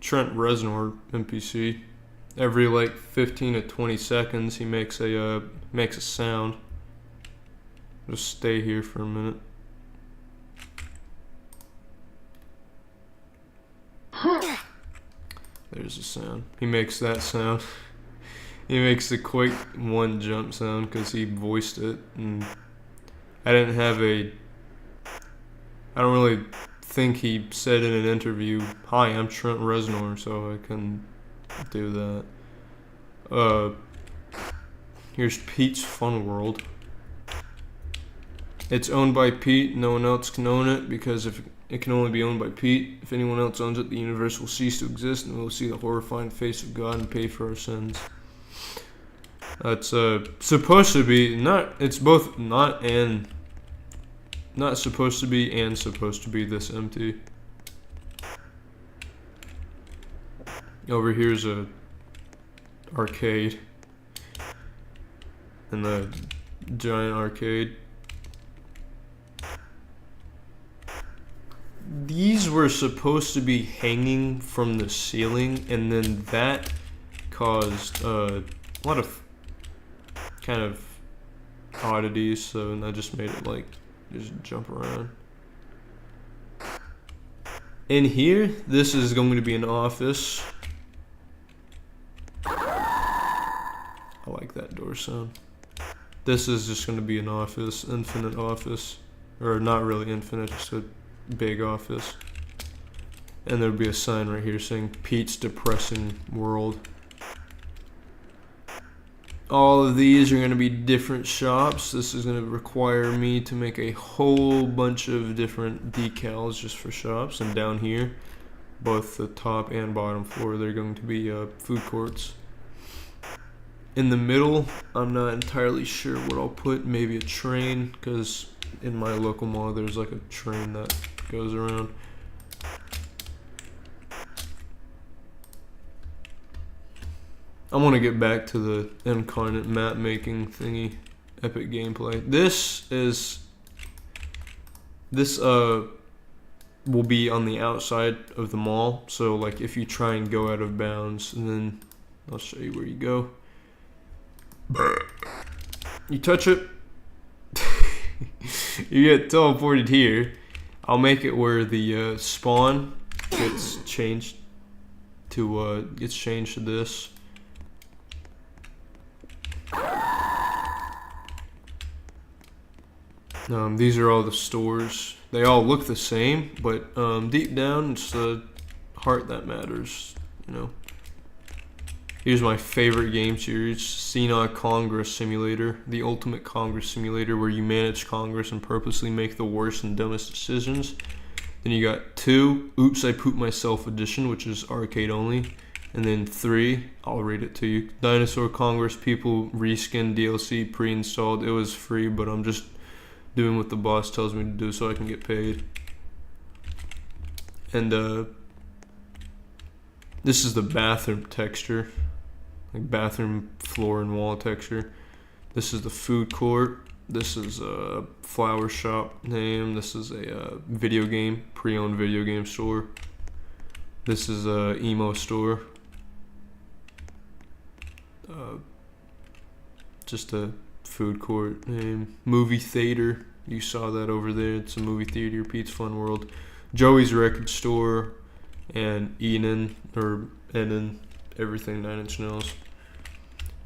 Trent Reznor NPC. Every like 15 to 20 seconds he makes a sound. Just stay here for a minute. There's a sound. He makes that sound. He makes the Quake 1 jump sound because he voiced it, and I don't really think he said in an interview, "Hi, I'm Trent Reznor," so I can do that. Here's Pete's Fun World. It's owned by Pete. No one else can own it because if it can only be owned by Pete. If anyone else owns it, the universe will cease to exist, and we'll see the horrifying face of God and pay for our sins. That's supposed to be not. It's both not supposed to be and supposed to be this empty. Over here's a arcade, and the giant arcade. These were supposed to be hanging from the ceiling, and then that caused a lot of kind of oddities, so I just made it like just jump around. In here, this is going to be an office. I like that door sound. This is just going to be an office, infinite office, or not really infinite, just a big office, and there'll be a sign right here saying Pete's Depressing World. All of these are going to be different shops. This is going to require me to make a whole bunch of different decals just for shops, and down here, both the top and bottom floor, they're going to be food courts. In the middle, I'm not entirely sure what I'll put. Maybe a train, because in my local mall there's like a train that goes around. I want to get back to the Inkarnate map making thingy, epic gameplay. This will be on the outside of the mall, so like if you try and go out of bounds, and then I'll show you where you go. You touch it, you get teleported here. I'll make it where the spawn gets changed to this. These are all the stores. They all look the same, but deep down it's the heart that matters, you know. Here's my favorite game series, CNOG Congress Simulator, the ultimate Congress simulator where you manage Congress and purposely make the worst and dumbest decisions. Then you got 2, Oops, I Pooped Myself Edition, which is arcade only. And then 3, I'll read it to you, Dinosaur Congress People Reskin DLC pre-installed. It was free, but I'm just doing what the boss tells me to do so I can get paid. And this is the bathroom texture, like bathroom floor and wall texture. This is the food court. This is a flower shop name. This is a video game, pre-owned video game store. This is a emo store. Just a food court name. Movie theater. You saw that over there. It's a movie theater. Pete's Fun World. Joey's Record Store. And Enon, everything 9 Inch Nails.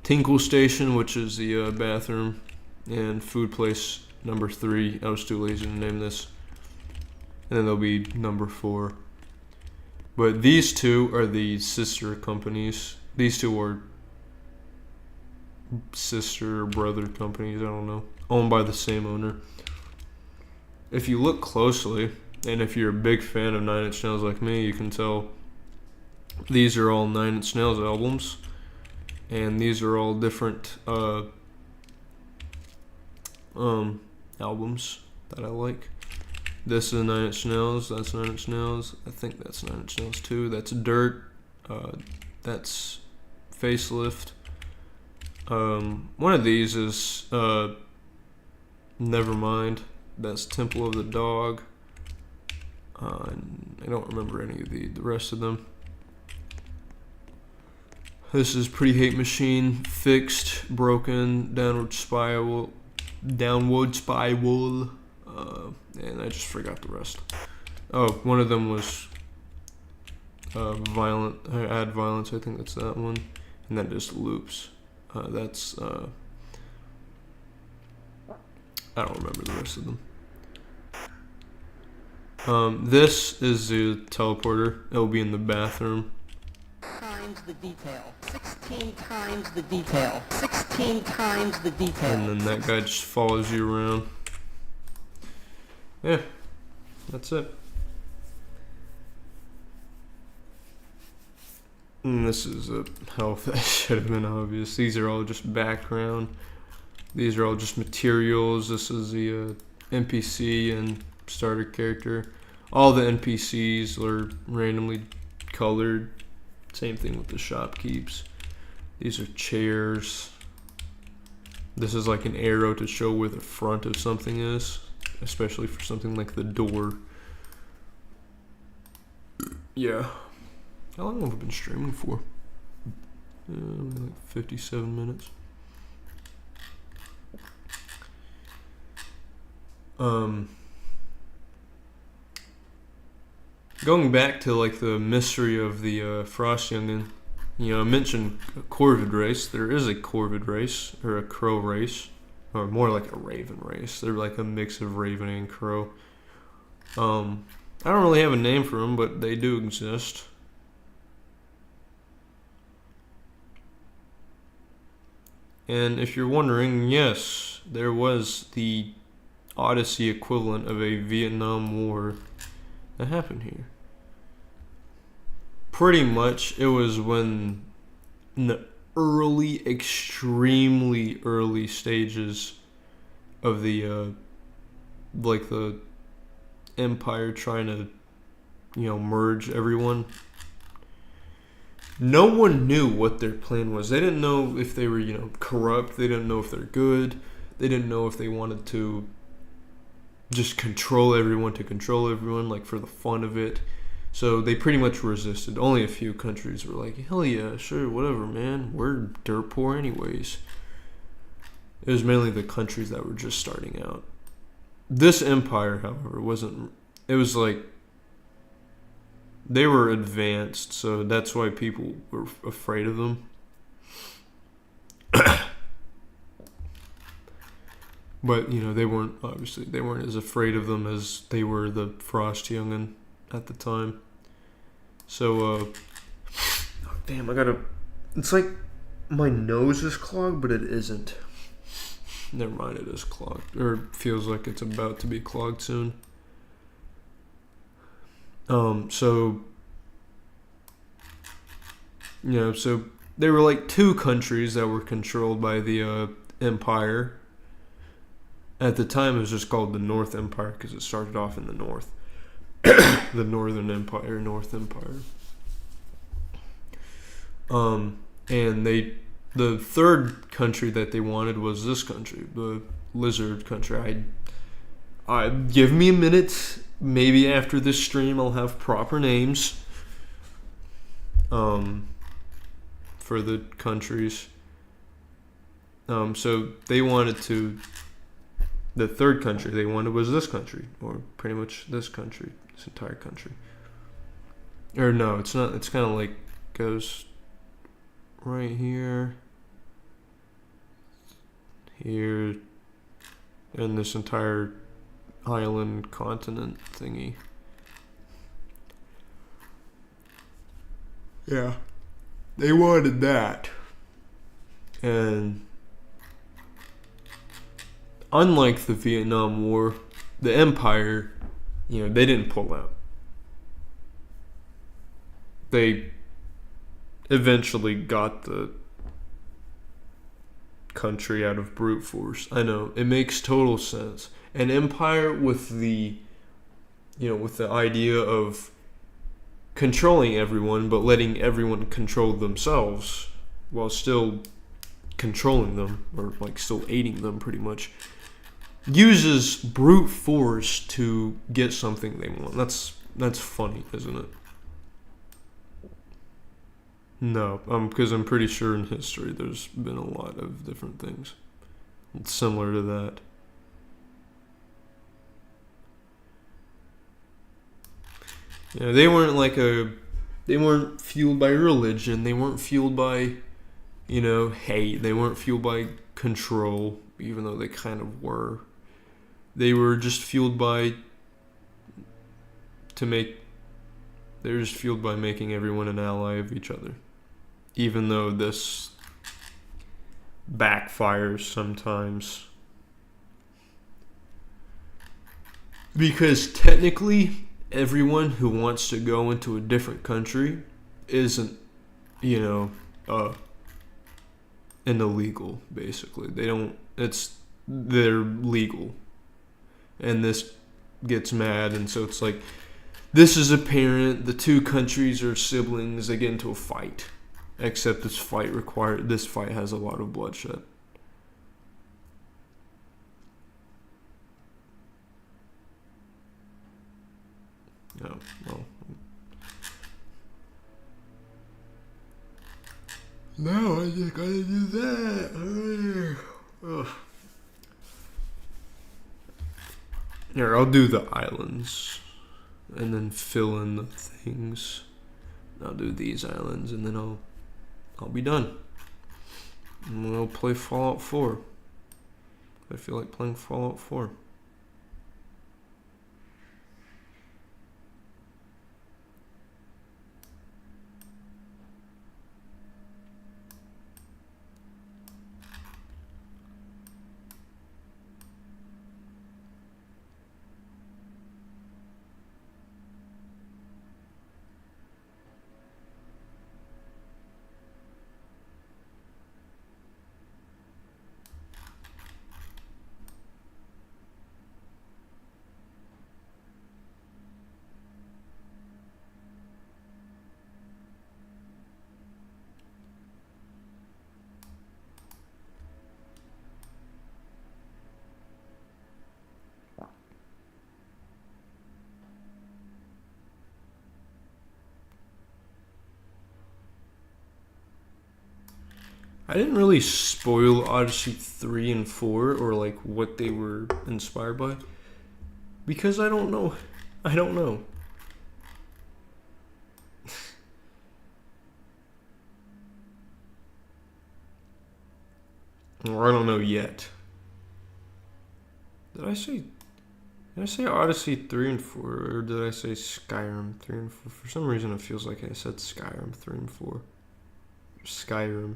Tinkle Station, which is the bathroom, and Food Place number 3. I was too lazy to name this. And then there'll be number 4. But these two are the sister companies. These two are sister or brother companies, I don't know, owned by the same owner. If you look closely, and if you're a big fan of Nine Inch Nails like me, you can tell these are all Nine Inch Nails albums, and these are all different albums that I like. This is Nine Inch Nails, that's Nine Inch Nails, I think that's Nine Inch Nails too, that's Dirt, that's Facelift. One of these is Nevermind. That's Temple of the Dog. I don't remember any of the rest of them. This is Pretty Hate Machine, Fixed, Broken, Downward Spiral, and I just forgot the rest. Oh, one of them was Add Violence. I think that's that one, and that just loops. That's I don't remember the rest of them. This is the teleporter. It'll be in the bathroom. Times the detail. 16 times the detail. 16 times the detail. And then that guy just follows you around. Yeah, that's it. And this is a health that should have been obvious. These are all just background. These are all just materials. This is the NPC and starter character. All the NPCs are randomly colored. Same thing with the shopkeeps. These are chairs. This is like an arrow to show where the front of something is, especially for something like the door. Yeah. How long have I been streaming for? Like 57 minutes. Going back to like the mystery of the Frost Youngin, I mentioned a corvid race. There is a corvid race, or a crow race, or more like a raven race. They're like a mix of raven and crow. I don't really have a name for them, but they do exist. And if you're wondering, yes, there was the Odyssey equivalent of a Vietnam War that happened here. Pretty much, it was when in the early, extremely early stages of the like the empire trying to, merge everyone. No one knew what their plan was. They didn't know if they were, corrupt. They didn't know if they're good. They didn't know if they wanted to just control everyone, like for the fun of it. So they pretty much resisted. Only a few countries were like, hell yeah, sure, whatever, man. We're dirt poor anyways. It was mainly the countries that were just starting out. This empire, however, wasn't... It was like... They were advanced, so that's why people were afraid of them. But, they weren't as afraid of them as they were the Frost Youngin at the time. So, damn, it's like my nose is clogged, but it isn't. Never mind, it is clogged. Or it feels like it's about to be clogged soon. So there were like two countries that were controlled by the empire. At the time, it was just called the North Empire because it started off in the north. The Northern Empire, North Empire. And the third country that they wanted was this country, the Lizard country. I give me a minute. Maybe after this stream, I'll have proper names for the countries. So they wanted to... The third country they wanted was this country, or pretty much this country, this entire country. Or no, it's not. It's kind of like goes right here. here, and this entire island continent thingy. Yeah. They wanted that. And unlike the Vietnam War, the Empire, they didn't pull out. They eventually got the country out of brute force. I know, it makes total sense. An empire with the idea of controlling everyone, but letting everyone control themselves while still controlling them, or like still aiding them pretty much, uses brute force to get something they want. That's funny, isn't it? No, because I'm pretty sure in history there's been a lot of different things similar to that. They weren't fueled by religion. They weren't fueled by, hate. They weren't fueled by control, even though they kind of were. They were just fueled by making everyone an ally of each other. Even though this backfires sometimes. Because technically, everyone who wants to go into a different country isn't, an illegal, basically. They're legal. And this gets mad, and so it's like, this is apparent, the two countries are siblings, they get into a fight. Except this fight has a lot of bloodshed. Oh, well. No, I just gotta do that. Ugh. Here, I'll do the islands. And then fill in the things. I'll do these islands, and then I'll be done. And we'll play Fallout 4. I feel like playing Fallout 4. I didn't really spoil Odyssey 3 and 4 or like what they were inspired by. Because I don't know. I don't know. Or I don't know yet. Did I say Odyssey 3 and 4, or did I say Skyrim 3 and 4? For some reason it feels like I said Skyrim 3 and 4. Skyrim.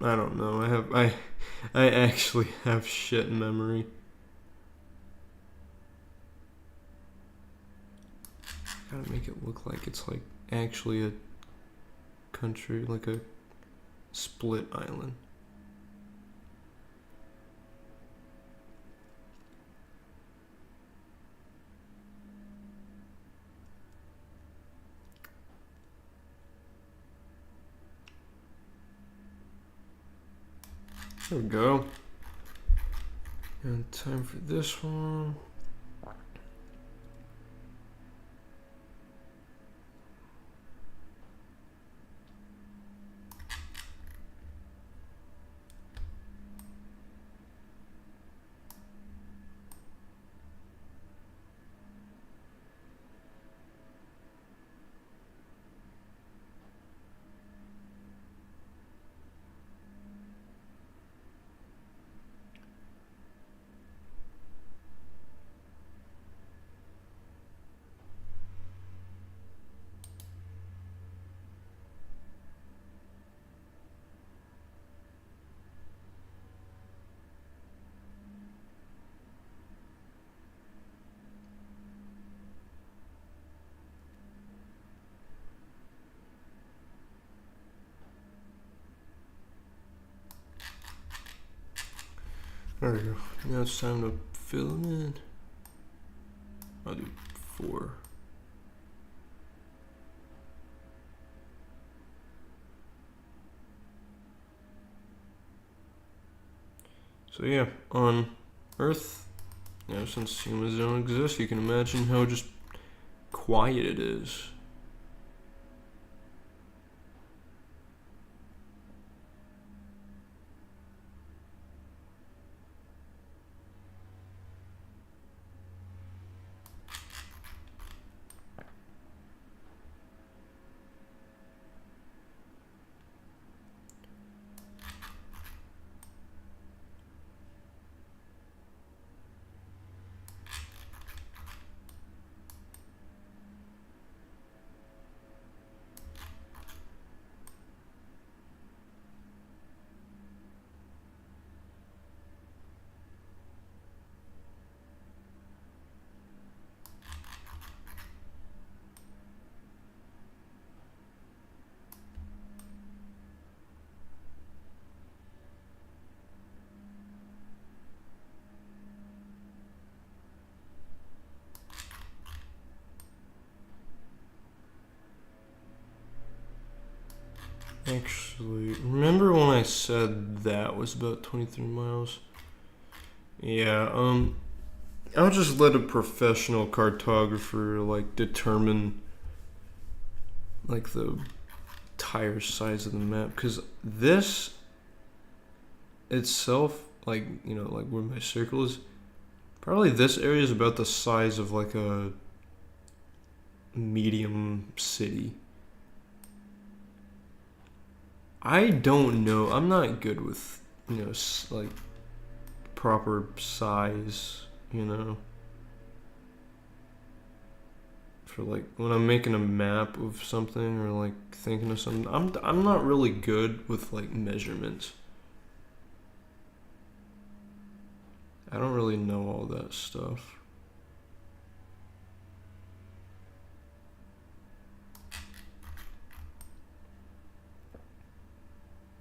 I don't know. I actually have shit memory. Gotta make it look like it's like actually a country, like a split island. There we go. And time for this one. There we go. Now it's time to fill them in. I'll do 4. So yeah, on Earth, since humans don't exist, you can imagine how just quiet it is. Actually, remember when I said that was about 23 miles? Yeah, I'll just let a professional cartographer, like, determine, like, the entire size of the map. Because this itself, like, like where my circle is, probably this area is about the size of, like, a medium city. I don't know. I'm not good with, like, proper size, for, like, when I'm making a map of something or, like, thinking of something. I'm not really good with, like, measurements. I don't really know all that stuff.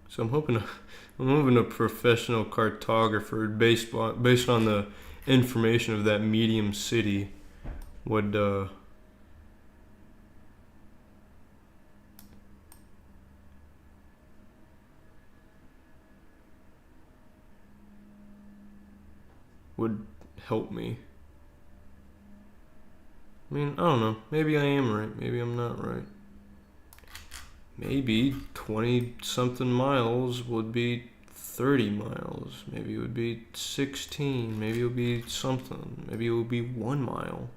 So I'm hoping a professional cartographer based on the information of that medium city would help me. I mean, I don't know. Maybe I am right. Maybe I'm not right. Maybe 20 something miles would be 30 miles. Maybe it would be 16. Maybe it would be something. Maybe it would be 1 mile.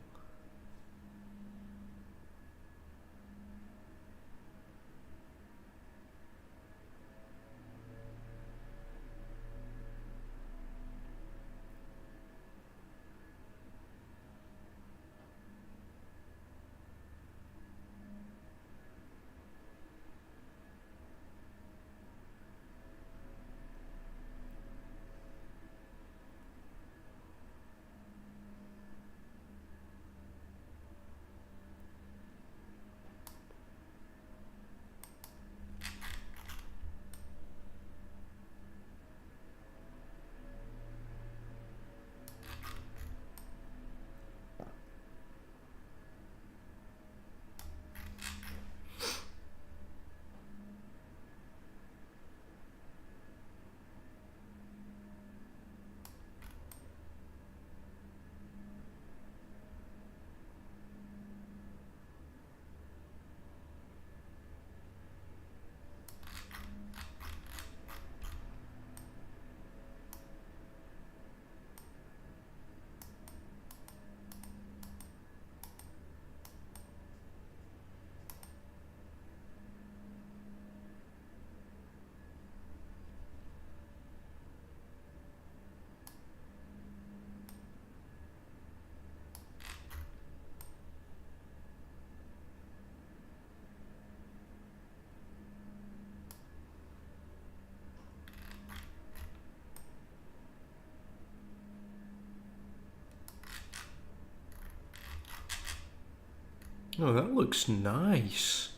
Oh, that looks nice.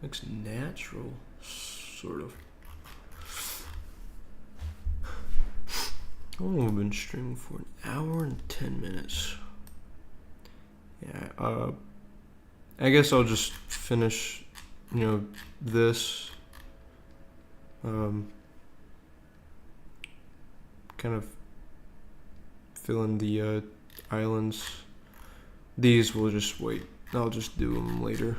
Looks natural, sort of. How long have I been streaming for? An hour and 10 minutes. Yeah, I guess I'll just finish, this. Kind of fill in the islands. These will just wait. I'll just do them later.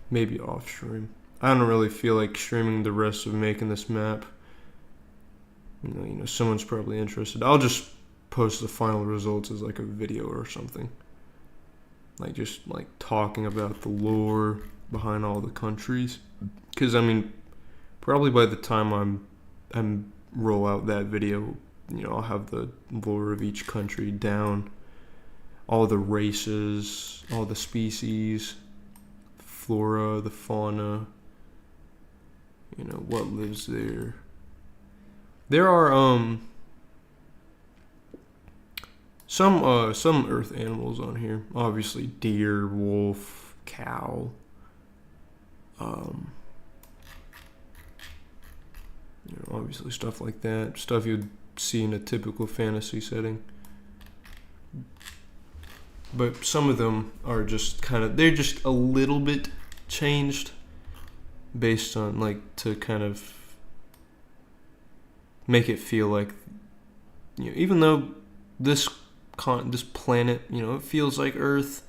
Maybe off stream. I don't really feel like streaming the rest of making this map. Someone's probably interested. I'll just post the final results as like a video or something. Like just like talking about the lore behind all the countries. Because probably by the time I'm roll out that video, I'll have the lore of each country down. All the races, all the species, flora, the fauna, what lives there. There are some earth animals on here. Obviously deer, wolf, cow. Obviously stuff like that. Stuff you'd see in a typical fantasy setting. But some of them are just they're just a little bit changed based on to kind of make it feel like, even though this planet, it feels like Earth,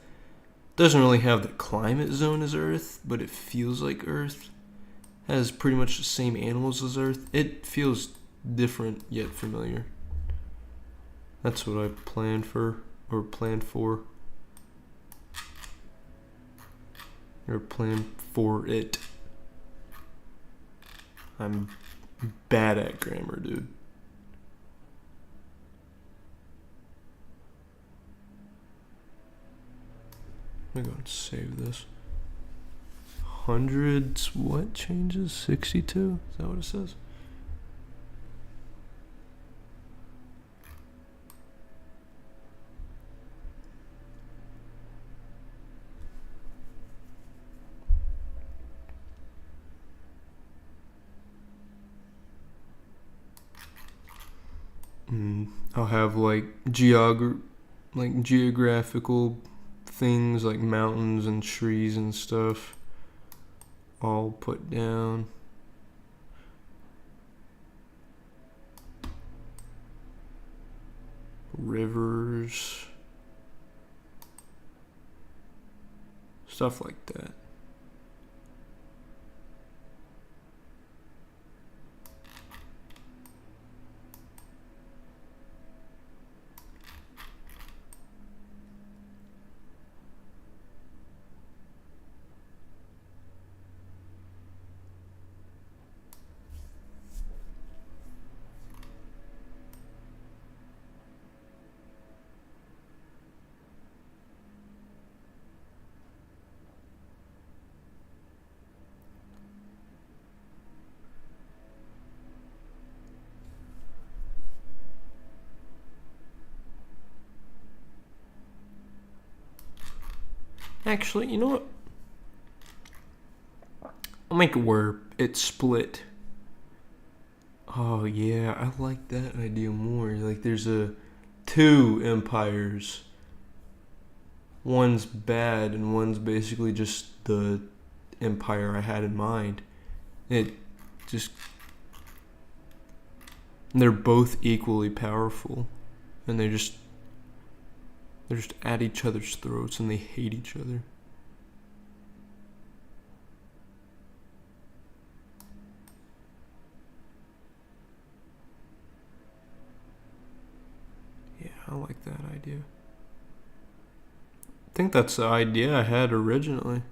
doesn't really have the climate zone as Earth, but it feels like Earth, has pretty much the same animals as Earth. It feels different yet familiar. That's what I planned for. Or plan for it. I'm bad at grammar, dude. I'm gonna go and save this. Hundreds, what changes? 62? Is that what it says? I'll have geographical things like mountains and trees and stuff all put down. Rivers, stuff like that. Actually, you know what? I'll make it where it's split. Oh yeah, I like that idea more. Like there's two empires. One's bad and one's basically just the empire I had in mind. They're both equally powerful, and they're just at each other's throats and they hate each other. Yeah, I like that idea. I think that's the idea I had originally.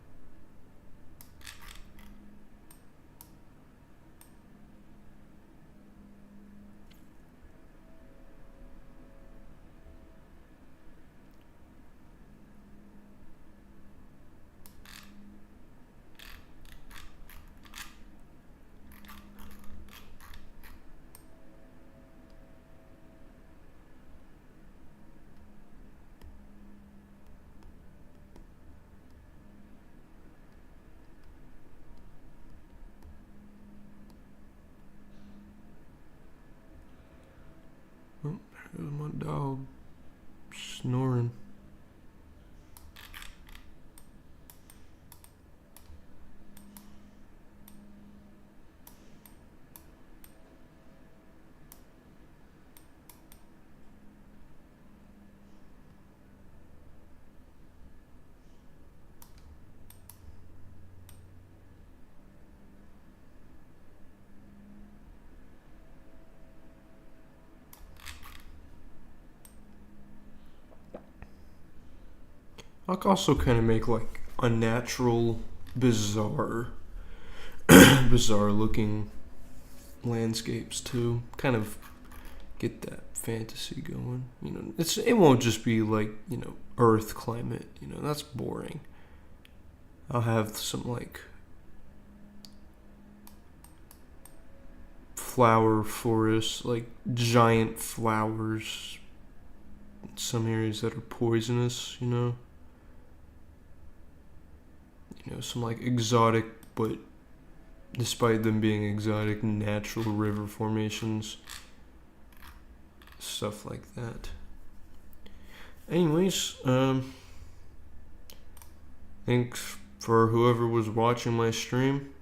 snoring. I could also kind of make like unnatural, bizarre, bizarre looking landscapes too. Kind of get that fantasy going. You know, it won't just be like, you know, Earth climate. You know, that's boring. I'll have some like flower forests, like giant flowers. Some areas that are poisonous. You know, some like exotic, but despite them being exotic, natural river formations, stuff like that. Anyways, thanks for whoever was watching my stream.